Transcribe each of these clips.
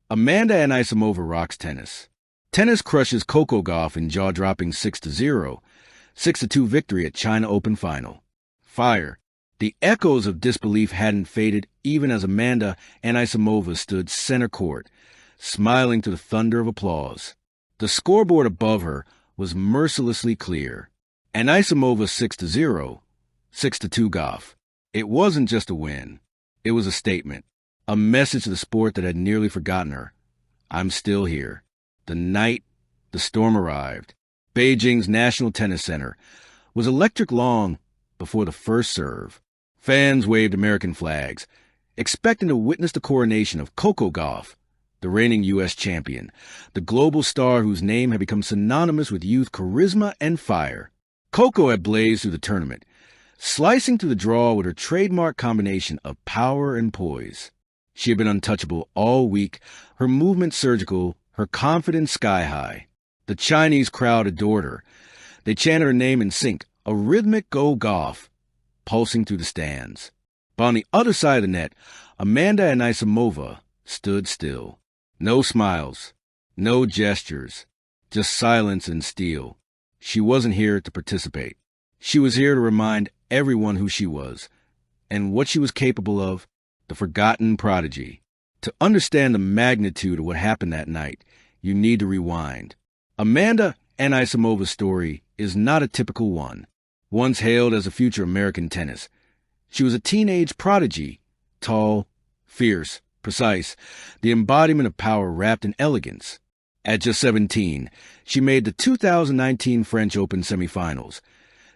Amanda Anisimova rocks tennis. Tennis crushes Coco Gauff in jaw-dropping 6-0, 6-2 victory at China Open Final. Fire. The echoes of disbelief hadn't faded even as Amanda Anisimova stood center court, smiling to the thunder of applause. The scoreboard above her was mercilessly clear. Anisimova 6-0, 6-2 Gauff. It wasn't just a win. It was a statement. A message to the sport that had nearly forgotten her. I'm still here. The night the storm arrived, Beijing's National Tennis Center was electric long before the first serve. Fans waved American flags, expecting to witness the coronation of Coco Gauff, the reigning U.S. champion, the global star whose name had become synonymous with youth charisma and fire. Coco had blazed through the tournament, slicing through the draw with her trademark combination of power and poise. She had been untouchable all week, her movement surgical, her confidence sky-high. The Chinese crowd adored her. They chanted her name in sync, a rhythmic Go Gauff, pulsing through the stands. But on the other side of the net, Amanda Anisimova stood still. No smiles, no gestures, just silence and steel. She wasn't here to participate. She was here to remind everyone who she was and what she was capable of. The forgotten prodigy. To understand the magnitude of what happened that night, you need to rewind. Amanda Anisimova's story is not a typical one. Once hailed as a future American tennis, she was a teenage prodigy, tall, fierce, precise, the embodiment of power wrapped in elegance. At just 17, she made the 2019 French Open semifinals,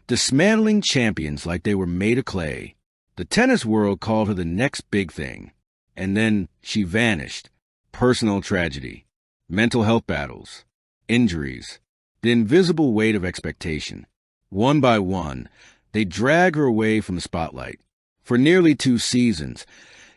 dismantling champions like they were made of clay. The tennis world called her the next big thing. And then she vanished. Personal tragedy, mental health battles, injuries, the invisible weight of expectation. One by one, they drag her away from the spotlight. For nearly 2 seasons,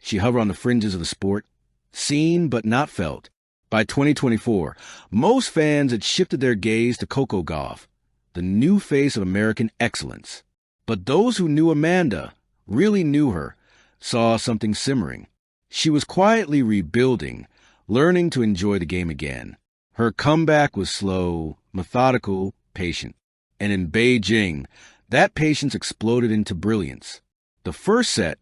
she hovered on the fringes of the sport, seen but not felt. By 2024, most fans had shifted their gaze to Coco Gauff, the new face of American excellence. But those who knew Amanda, really knew her, saw something simmering. She was quietly rebuilding, learning to enjoy the game again. Her comeback was slow, methodical, patient. And in Beijing, that patience exploded into brilliance. The first set,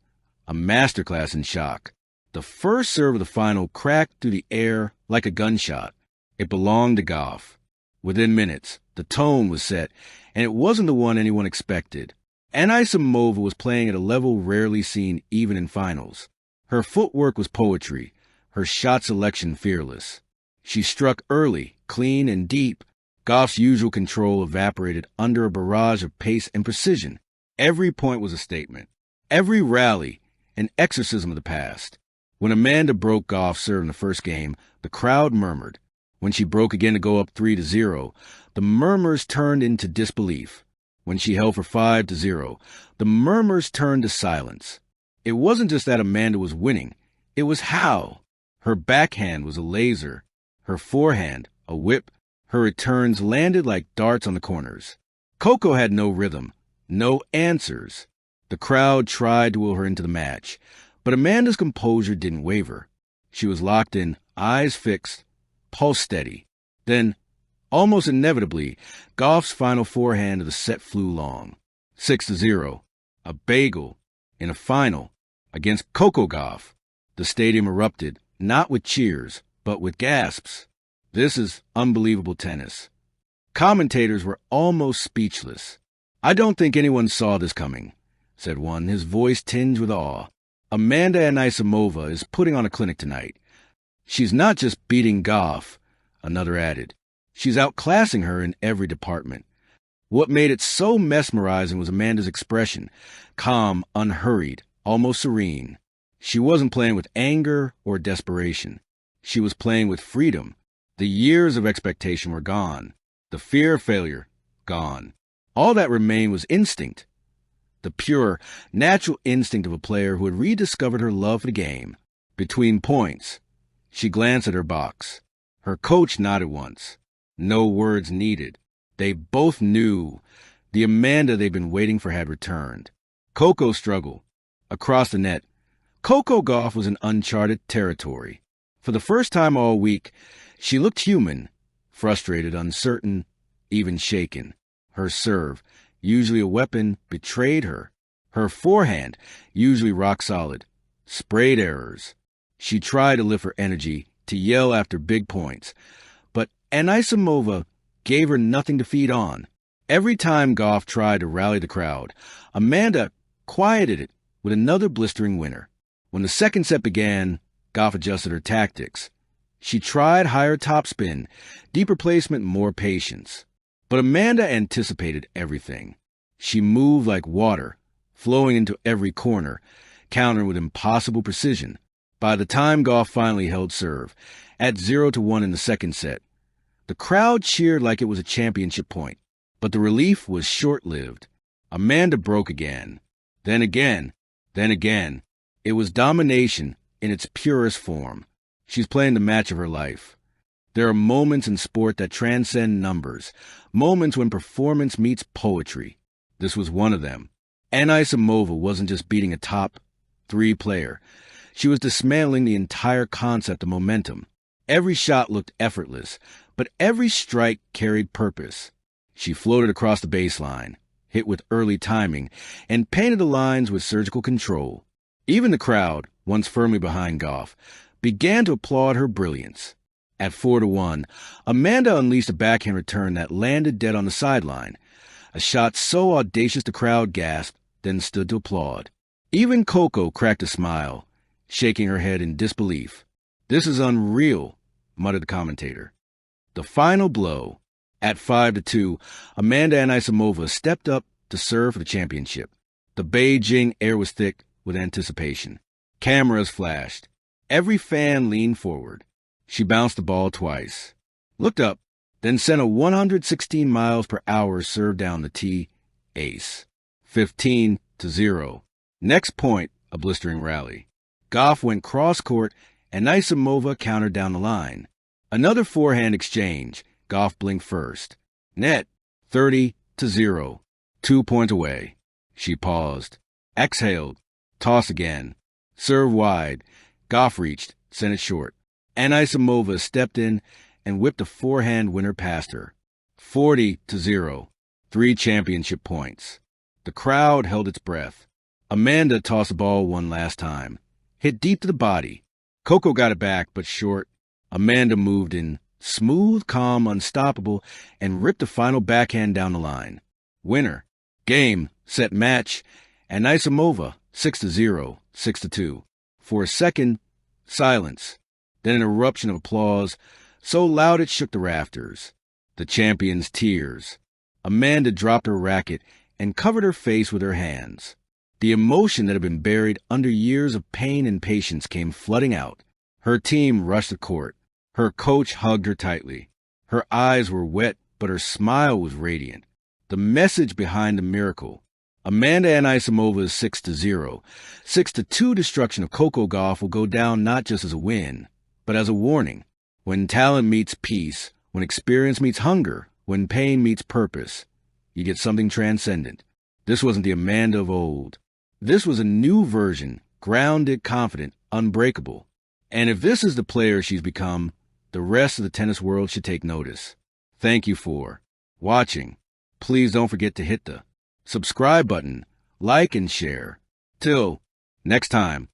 a masterclass in shock. The first serve of the final cracked through the air like a gunshot. It belonged to Gauff. Within minutes, the tone was set, and it wasn't the one anyone expected. Anisimova was playing at a level rarely seen even in finals. Her footwork was poetry, her shot selection fearless. She struck early, clean, and deep. Gauff's usual control evaporated under a barrage of pace and precision. Every point was a statement. Every rally, an exorcism of the past. When Amanda broke Gauff's serve in the first game, the crowd murmured. When she broke again to go up 3-0, the murmurs turned into disbelief. When she held for 5-0, the murmurs turned to silence. It wasn't just that Amanda was winning. It was how. Her backhand was a laser. Her forehand, a whip. Her returns landed like darts on the corners. Coco had no rhythm, no answers. The crowd tried to will her into the match, but Amanda's composure didn't waver. She was locked in, eyes fixed, pulse steady. Then, almost inevitably, Gauff's final forehand of the set flew long. 6-0, a bagel, in a final, against Coco Gauff. The stadium erupted, not with cheers, but with gasps. This is unbelievable tennis. Commentators were almost speechless. I don't think anyone saw this coming, said one, his voice tinged with awe. Amanda Anisimova is putting on a clinic tonight. She's not just beating Gauff, another added. She's outclassing her in every department. What made it so mesmerizing was Amanda's expression, calm, unhurried, almost serene. She wasn't playing with anger or desperation. She was playing with freedom. The years of expectation were gone. The fear of failure, gone. All that remained was instinct. The pure, natural instinct of a player who had rediscovered her love for the game. Between points, she glanced at her box. Her coach nodded once. No words needed. They both knew the Amanda they'd been waiting for had returned. Coco struggled. Across the net, Coco Gauff was in uncharted territory. For the first time all week, she looked human, frustrated, uncertain, even shaken. Her serve, usually a weapon, betrayed her. Her forehand, usually rock solid, sprayed errors. She tried to lift her energy, to yell after big points, but Anisimova gave her nothing to feed on. Every time Gauff tried to rally the crowd, Amanda quieted it with another blistering winner. When the second set began, Gauff adjusted her tactics. She tried higher topspin, deeper placement, more patience. But Amanda anticipated everything. She moved like water, flowing into every corner, countering with impossible precision. By the time Gauff finally held serve, at 0-1 in the second set, the crowd cheered like it was a championship point. But the relief was short-lived. Amanda broke again. Then again. Then again. It was domination in its purest form. She's playing the match of her life. There are moments in sport that transcend numbers, moments when performance meets poetry. This was one of them. Anisimova wasn't just beating a top 3 player. She was dismantling the entire concept of momentum. Every shot looked effortless, but every strike carried purpose. She floated across the baseline, hit with early timing, and painted the lines with surgical control. Even the crowd, once firmly behind Gauff, began to applaud her brilliance. At 4-1, Amanda unleashed a backhand return that landed dead on the sideline, a shot so audacious the crowd gasped, then stood to applaud. Even Coco cracked a smile, shaking her head in disbelief. "This is unreal," muttered the commentator. The final blow. At 5-2, Amanda Anisimova stepped up to serve for the championship. The Beijing air was thick with anticipation. Cameras flashed. Every fan leaned forward. She bounced the ball twice, looked up, then sent a 116 miles per hour serve down the tee. Ace. 15-0. Next point, a blistering rally. Gauff went cross-court, and Anisimova countered down the line. Another forehand exchange. Gauff blinked first. Net. 30-0. 2 points away. She paused. Exhaled. Toss again. Serve wide. Gauff reached, sent it short. Anisimova stepped in and whipped a forehand winner past her. 40-0. 3 championship points. The crowd held its breath. Amanda tossed the ball one last time. Hit deep to the body. Coco got it back, but short. Amanda moved in, smooth, calm, unstoppable, and ripped the final backhand down the line. Winner. Game, set, match. Anisimova, 6-0, 6-2. For a second, silence. Then an eruption of applause, so loud it shook the rafters. The champion's tears. Amanda dropped her racket and covered her face with her hands. The emotion that had been buried under years of pain and patience came flooding out. Her team rushed the court. Her coach hugged her tightly. Her eyes were wet, but her smile was radiant. The message behind the miracle. Amanda Anisimova's 6-0, 6-2 destruction of Coco Gauff will go down not just as a win, but as a warning. When talent meets peace, when experience meets hunger, when pain meets purpose, you get something transcendent. This wasn't the Amanda of old. This was a new version, grounded, confident, unbreakable. And if this is the player she's become, the rest of the tennis world should take notice. Thank you for watching. Please don't forget to hit the subscribe button, like and share. Till next time.